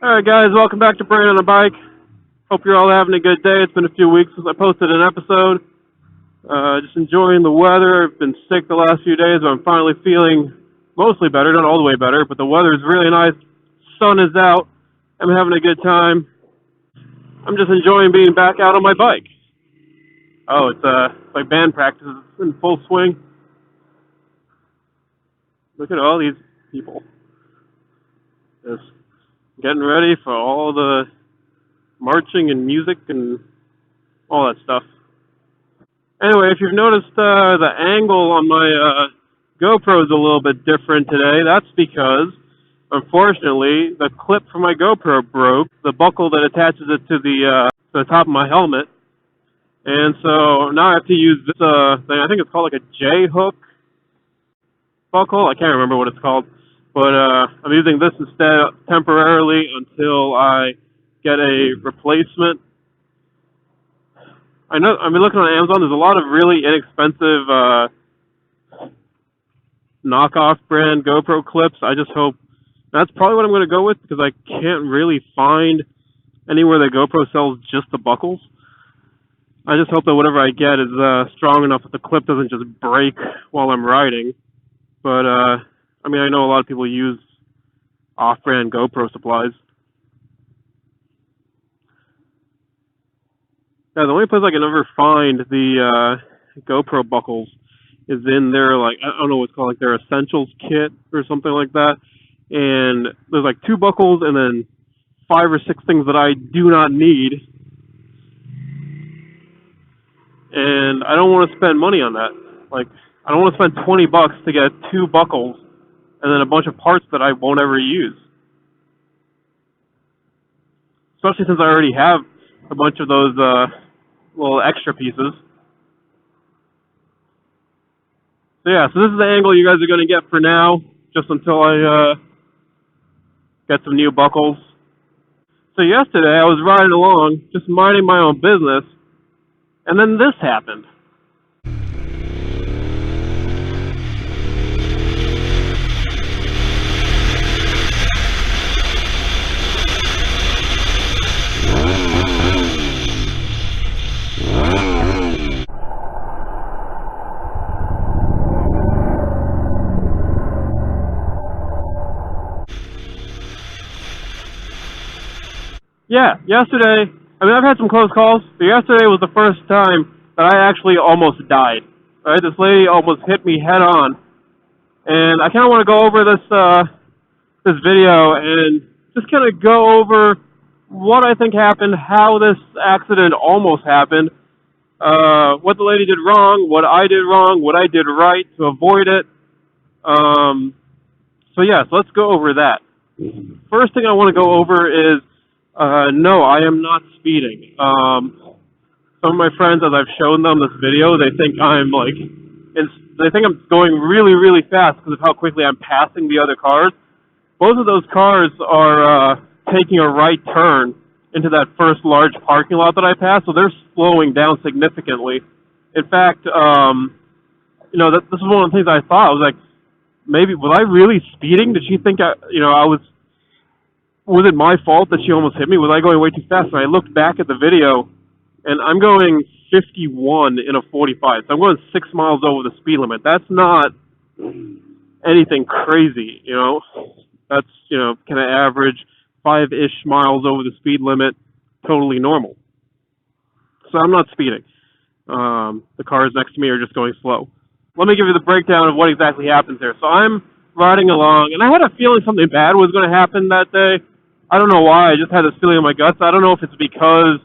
Alright guys, welcome back to Brain on a Bike. Hope you're all having a good day. It's been a few weeks since I posted an episode. Just enjoying the weather. I've been sick the last few days, but I'm finally feeling mostly better, not all the way better, but the weather is really nice. Sun is out. I'm having a good time. I'm just enjoying being back out on my bike. Oh, it's like band practice in full swing. Look at all these people. Just getting ready for all the marching and music and all that stuff. Anyway, if you've noticed the angle on my GoPro is a little bit different today, that's because, unfortunately, the clip for my GoPro broke, the buckle that attaches it to the top of my helmet. And so now I have to use this thing, I think it's called like a J-hook buckle, I can't remember what it's called. But I'm using this instead temporarily until I get a replacement. I've been looking on Amazon. There's a lot of really inexpensive knockoff brand GoPro clips. I just hope that's probably what I'm going to go with because I can't really find anywhere that GoPro sells just the buckles. I just hope that whatever I get is strong enough that the clip doesn't just break while I'm riding. But I mean, I know a lot of people use off-brand GoPro supplies. Yeah, the only place I can ever find the GoPro buckles is in their, like, I don't know what it's called, like their essentials kit or something like that. And there's like 2 buckles and then 5 or 6 things that I do not need. And I don't want to spend money on that. Like, I don't want to spend $20 to get 2 buckles and then a bunch of parts that I won't ever use. Especially since I already have a bunch of those little extra pieces. So yeah, so this is the angle you guys are going to get for now, just until I get some new buckles. So yesterday I was riding along, just minding my own business, and then this happened. Yeah, yesterday, I mean, I've had some close calls, but yesterday was the first time that I actually almost died. Right? This lady almost hit me head on. And I kind of want to go over this video and just kind of go over what I think happened, how this accident almost happened, what the lady did wrong, what I did wrong, what I did right to avoid it. So let's go over that. First thing I want to go over is no, I am not speeding. Some of my friends, as I've shown them this video, they think I'm going really, really fast because of how quickly I'm passing the other cars. Both of those cars are taking a right turn into that first large parking lot that I passed, so they're slowing down significantly. In fact, this is one of the things I thought. I was like, maybe, was I really speeding? Did she think was it my fault that she almost hit me? Was I going way too fast? And I looked back at the video, and I'm going 51 in a 45. So I'm going 6 miles over the speed limit. That's not anything crazy, That's, kind of average 5-ish miles over the speed limit, totally normal. So I'm not speeding. The cars next to me are just going slow. Let me give you the breakdown of what exactly happens here. So I'm riding along, and I had a feeling something bad was going to happen that day. I don't know why. I just had this feeling in my guts. I don't know if it's because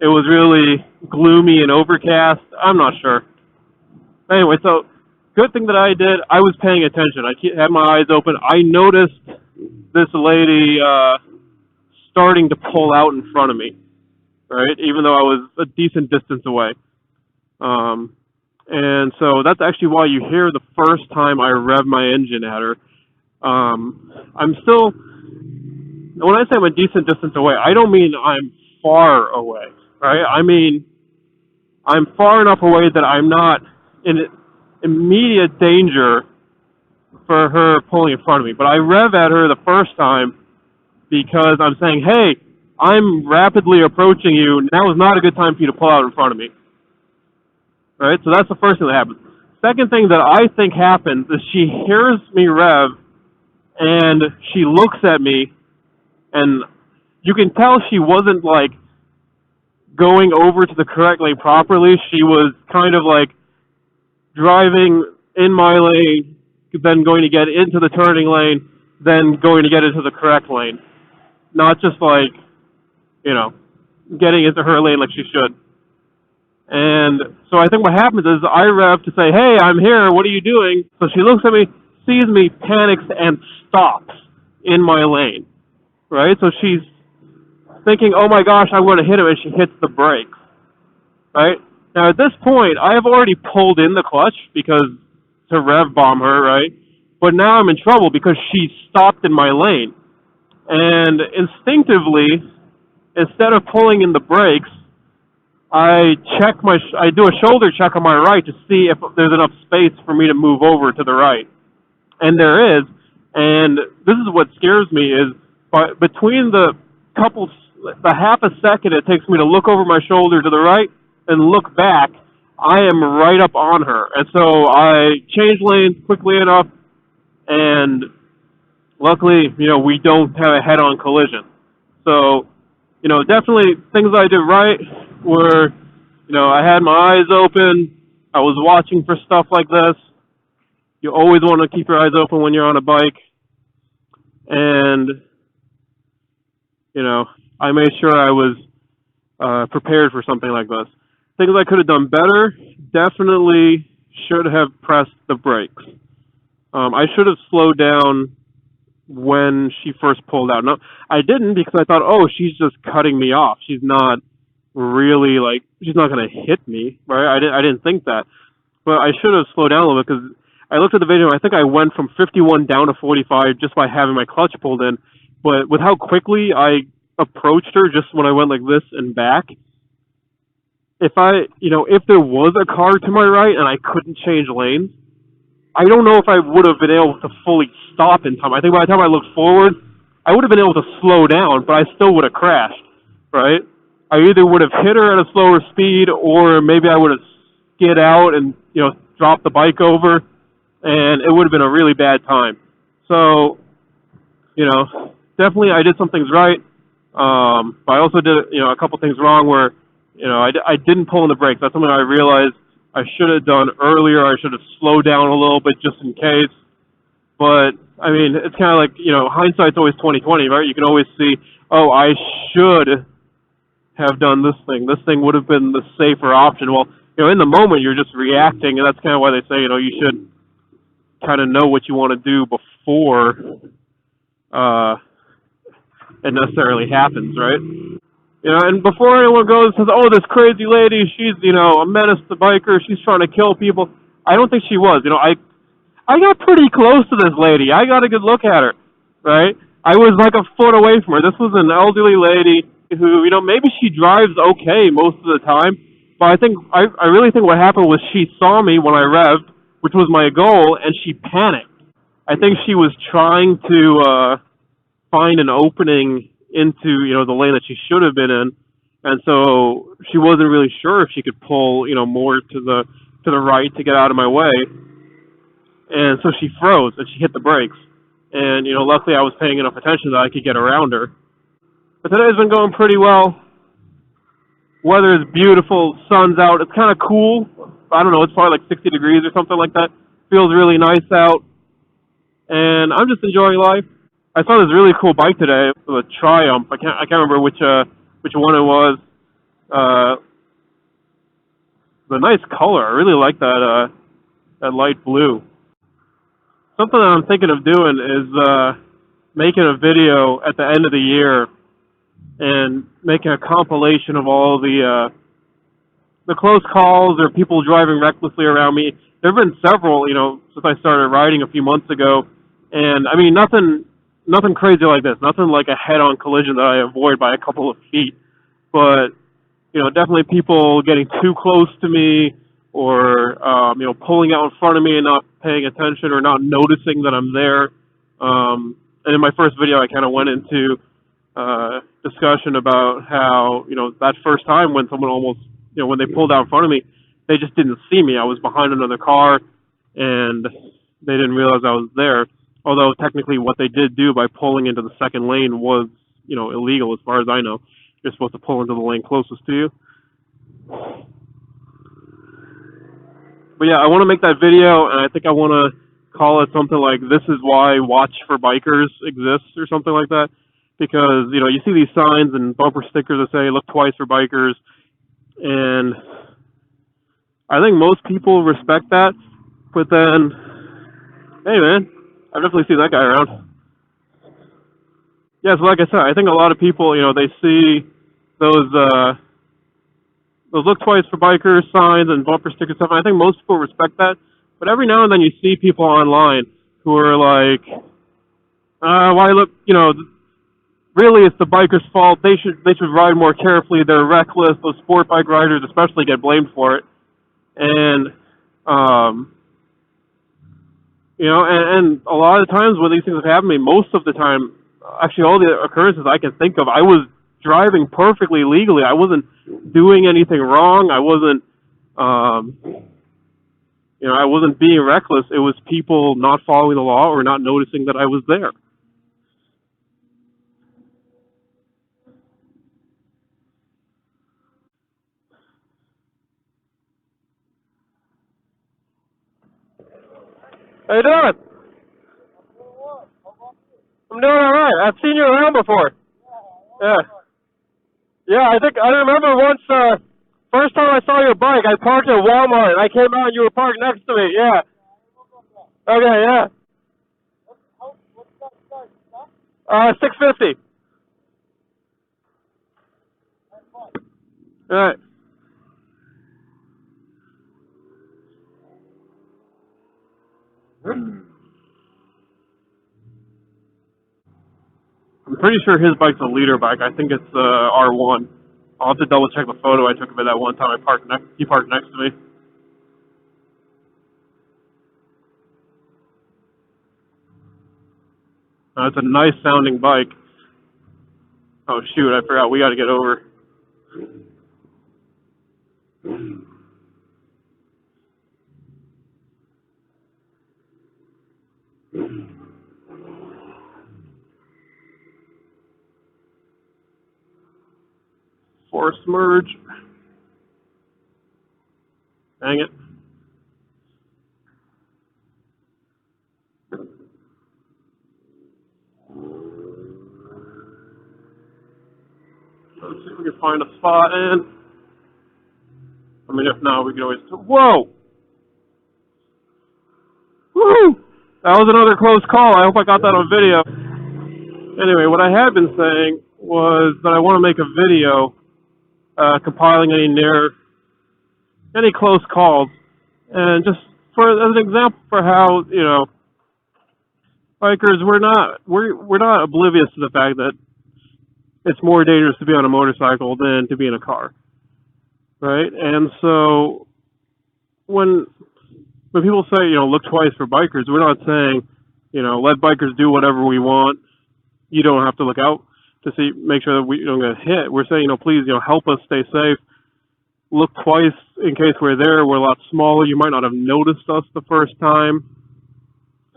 it was really gloomy and overcast. I'm not sure. Anyway, so good thing that I did, I was paying attention. I had my eyes open. I noticed this lady starting to pull out in front of me, right? Even though I was a decent distance away. And so that's actually why you hear the first time I rev my engine at her. When I say I'm a decent distance away, I don't mean I'm far away, right? I mean, I'm far enough away that I'm not in immediate danger for her pulling in front of me. But I rev at her the first time, because I'm saying, hey, I'm rapidly approaching you. Now is not a good time for you to pull out in front of me. Right? So that's the first thing that happens. Second thing that I think happens is she hears me rev, and she looks at me, and you can tell she wasn't, like, going over to the correct lane properly. She was kind of, like, driving in my lane, then going to get into the turning lane, then going to get into the correct lane. Not just, like, you know, getting into her lane like she should. And so I think what happens is I rev to say, hey, I'm here, what are you doing? So she looks at me, sees me, panics, and stops in my lane, right? So she's thinking, oh my gosh, I'm going to hit him, and she hits the brakes, right? Now at this point, I have already pulled in the clutch because to rev bomb her, right? But now I'm in trouble because she stopped in my lane. And instinctively, instead of pulling in the brakes, I do a shoulder check on my right to see if there's enough space for me to move over to the right. And there is. And this is what scares me is between the half a second it takes me to look over my shoulder to the right and look back, I am right up on her. And so I change lanes quickly enough, and luckily, we don't have a head-on collision. So, definitely things I did right were, I had my eyes open. I was watching for stuff like this. You always want to keep your eyes open when you're on a bike. And, I made sure I was prepared for something like this. Things I could have done better, definitely should have pressed the brakes. I should have slowed down when she first pulled out. No, I didn't because I thought, oh, she's just cutting me off. She's not really, she's not going to hit me, right? I didn't think that. But I should have slowed down a little bit because I looked at the video and I think I went from 51 down to 45 just by having my clutch pulled in. But with how quickly I approached her just when I went like this and back, if there was a car to my right and I couldn't change lanes, I don't know if I would have been able to fully stop in time. I think by the time I looked forward, I would have been able to slow down, but I still would have crashed, right? I either would have hit her at a slower speed, or maybe I would have skid out and, dropped the bike over, and it would have been a really bad time. So, definitely I did some things right. But I also did, a couple things wrong where, I didn't pull in the brakes. That's something I realized I should have done earlier. I should have slowed down a little bit just in case. But, I mean, it's kind of like, hindsight's always 20/20, right? You can always see, oh, I should have done this thing. This thing would have been the safer option. Well, in the moment, you're just reacting, and that's kind of why they say, you should kind of know what you want to do before it necessarily happens, right? And before anyone goes and says, oh, this crazy lady, she's, a menace to bikers, she's trying to kill people. I don't think she was. I got pretty close to this lady. I got a good look at her, right? I was like a foot away from her. This was an elderly lady who, maybe she drives okay most of the time, but I really think what happened was she saw me when I revved, which was my goal, and she panicked. I think she was trying to find an opening into, the lane that she should have been in, and so she wasn't really sure if she could pull, more to the right to get out of my way. And so she froze and she hit the brakes. And, luckily I was paying enough attention that I could get around her. But today's been going pretty well. Weather is beautiful, sun's out. It's kind of cool. I don't know, it's probably like 60 degrees or something like that. Feels really nice out. And I'm just enjoying life. I saw this really cool bike today, a Triumph. I can't remember which one it was. The nice color. I really like that light blue. Something that I'm thinking of doing is making a video at the end of the year and making a compilation of all the close calls or people driving recklessly around me. There have been several, since I started riding a few months ago, and I mean nothing crazy like this, nothing like a head-on collision that I avoid by a couple of feet, but definitely people getting too close to me, or pulling out in front of me and not paying attention or not noticing that I'm there. And in my first video, I kind of went into discussion about how, that first time when someone almost, when they pulled out in front of me, they just didn't see me. I was behind another car, and they didn't realize I was there. Although technically what they did do by pulling into the second lane was, illegal as far as I know. You're supposed to pull into the lane closest to you. But yeah, I want to make that video, and I think I want to call it something like "This is why Watch for Bikers exists" or something like that. Because, you see these signs and bumper stickers that say "Look twice for bikers," and I think most people respect that. But then, hey man, I've definitely seen that guy around. Yeah, so like I said, I think a lot of people, they see those "Look twice for bikers" signs and bumper sticker stuff. And I think most people respect that. But every now and then you see people online who are like, why look, really it's the bikers' fault. They should ride more carefully. They're reckless. Those sport bike riders especially get blamed for it. And, and a lot of times when these things have happened to me, most of the time, actually all the occurrences I can think of, I was driving perfectly legally. I wasn't doing anything wrong. I wasn't, I wasn't being reckless. It was people not following the law or not noticing that I was there. How you doing? I'm doing all right. I've seen you around before. Yeah. Yeah, I remember once, first time I saw your bike, I parked at Walmart, and I came out and you were parked next to me. Yeah. Okay, yeah. 650. All right. I'm pretty sure his bike's a leader bike. I think it's R1. I'll have to double check the photo I took of it that one time he parked next to me. It's a nice sounding bike. Oh shoot, I forgot. We got to get over. Force merge. Dang it. Let's see if we can find a spot in. I mean, if not, we can always... Whoa! Woo! That was another close call. I hope I got that on video. Anyway, what I had been saying was that I want to make a video compiling any close calls, and just as an example for how, bikers, we're not oblivious to the fact that it's more dangerous to be on a motorcycle than to be in a car, right? And so when people say, look twice for bikers, we're not saying, let bikers do whatever we want. You don't have to look out to make sure that we don't get hit. We're saying, please, help us stay safe. Look twice in case we're there. We're a lot smaller. You might not have noticed us the first time.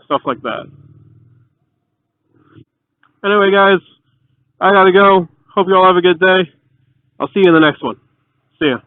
Stuff like that. Anyway, guys, I gotta go. Hope you all have a good day. I'll see you in the next one. See ya.